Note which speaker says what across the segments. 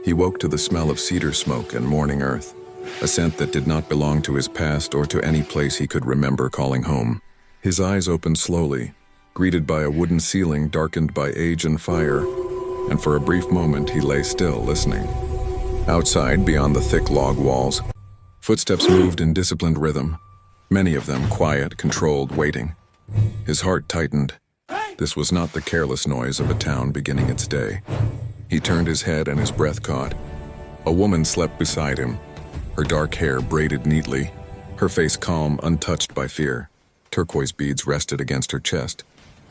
Speaker 1: He woke to the smell of cedar smoke and morning earth, a scent that did not belong to his past or to any place he could remember calling home. His eyes opened slowly, greeted by a wooden ceiling darkened by age and fire, and for a brief moment he lay still, listening. Outside, beyond the thick log walls, footsteps moved in disciplined rhythm, many of them quiet, controlled, waiting. His heart tightened. This was not the careless noise of a town beginning its day. He turned his head and his breath caught. A woman slept beside him, her dark hair braided neatly, her face calm, untouched by fear. Turquoise beads rested against her chest,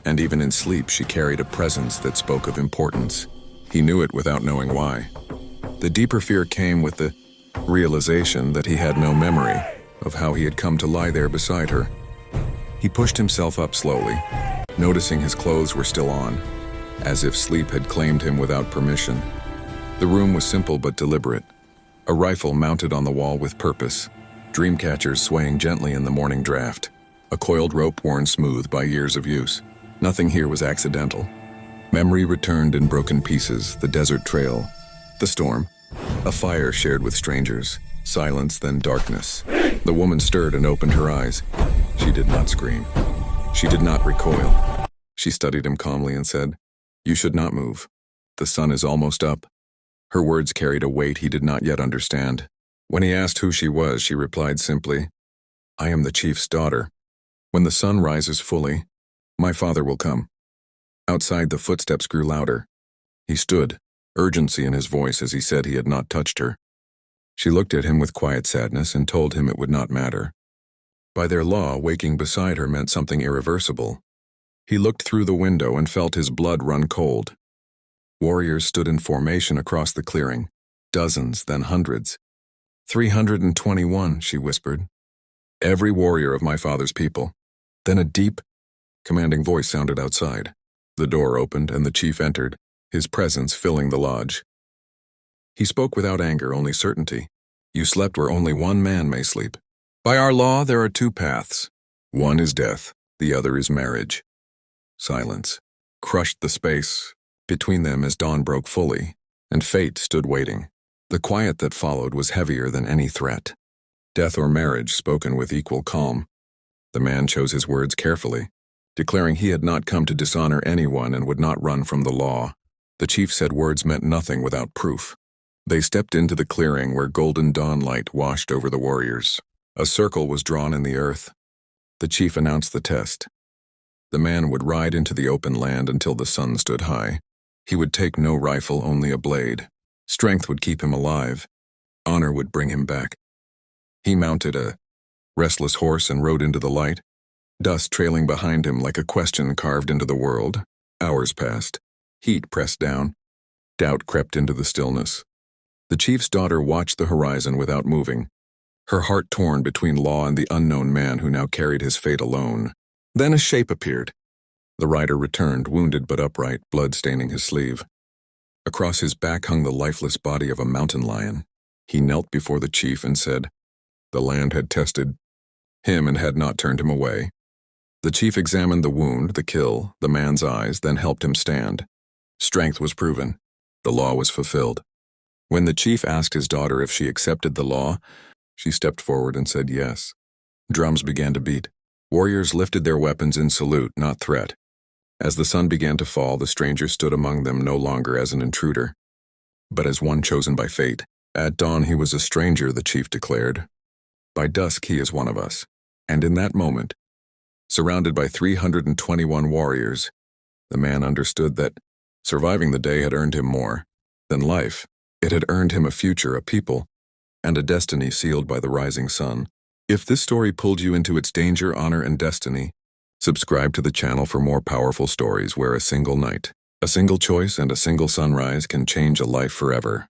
Speaker 1: and even in sleep she carried a presence that spoke of importance. He knew it without knowing why. The deeper fear came with the realization that he had no memory of how he had come to lie there beside her. He pushed himself up slowly, noticing his clothes were still on, as if sleep had claimed him without permission. The room was simple but deliberate. A rifle mounted on the wall with purpose, dream catchers swaying gently in the morning draft, a coiled rope worn smooth by years of use. Nothing here was accidental. Memory returned in broken pieces, the desert trail, the storm, a fire shared with strangers, silence, then darkness. The woman stirred and opened her eyes. She did not scream. She did not recoil. She studied him calmly and said, "You should not move. The sun is almost up." Her words carried a weight he did not yet understand. When he asked who she was, she replied simply, "I am the chief's daughter. When the sun rises fully, my father will come." Outside, the footsteps grew louder. He stood, urgency in his voice as he said he had not touched her. She looked at him with quiet sadness and told him it would not matter. By their law, waking beside her meant something irreversible. He looked through the window and felt his blood run cold. Warriors stood in formation across the clearing, dozens, then hundreds. 321, she whispered. "Every warrior of my father's people." Then a deep, commanding voice sounded outside. The door opened and the chief entered, his presence filling the lodge. He spoke without anger, only certainty. "You slept where only one man may sleep. By our law, there are two paths. One is death, the other is marriage." Silence crushed the space between them as dawn broke fully, and fate stood waiting. The quiet that followed was heavier than any threat. Death or marriage spoken with equal calm. The man chose his words carefully, declaring he had not come to dishonor anyone and would not run from the law. The chief said words meant nothing without proof. They stepped into the clearing where golden dawn light washed over the warriors. A circle was drawn in the earth. The chief announced the test. The man would ride into the open land until the sun stood high. He would take no rifle, only a blade. Strength would keep him alive. Honor would bring him back. He mounted a restless horse and rode into the light, dust trailing behind him like a question carved into the world. Hours passed. Heat pressed down. Doubt crept into the stillness. The chief's daughter watched the horizon without moving, her heart torn between law and the unknown man who now carried his fate alone. Then a shape appeared. The rider returned, wounded but upright, blood staining his sleeve. Across his back hung the lifeless body of a mountain lion. He knelt before the chief and said, the land had tested him and had not turned him away. The chief examined the wound, the kill, the man's eyes, then helped him stand. Strength was proven. The law was fulfilled. When the chief asked his daughter if she accepted the law, she stepped forward and said yes. Drums began to beat. Warriors lifted their weapons in salute, not threat. As the sun began to fall, the stranger stood among them no longer as an intruder, but as one chosen by fate. At dawn he was a stranger, the chief declared. By dusk he is one of us. And in that moment, surrounded by 321 warriors, the man understood that surviving the day had earned him more than life. It had earned him a future, a people, and a destiny sealed by the rising sun. If this story pulled you into its danger, honor, and destiny, subscribe to the channel for more powerful stories where a single night, a single choice, and a single sunrise can change a life forever.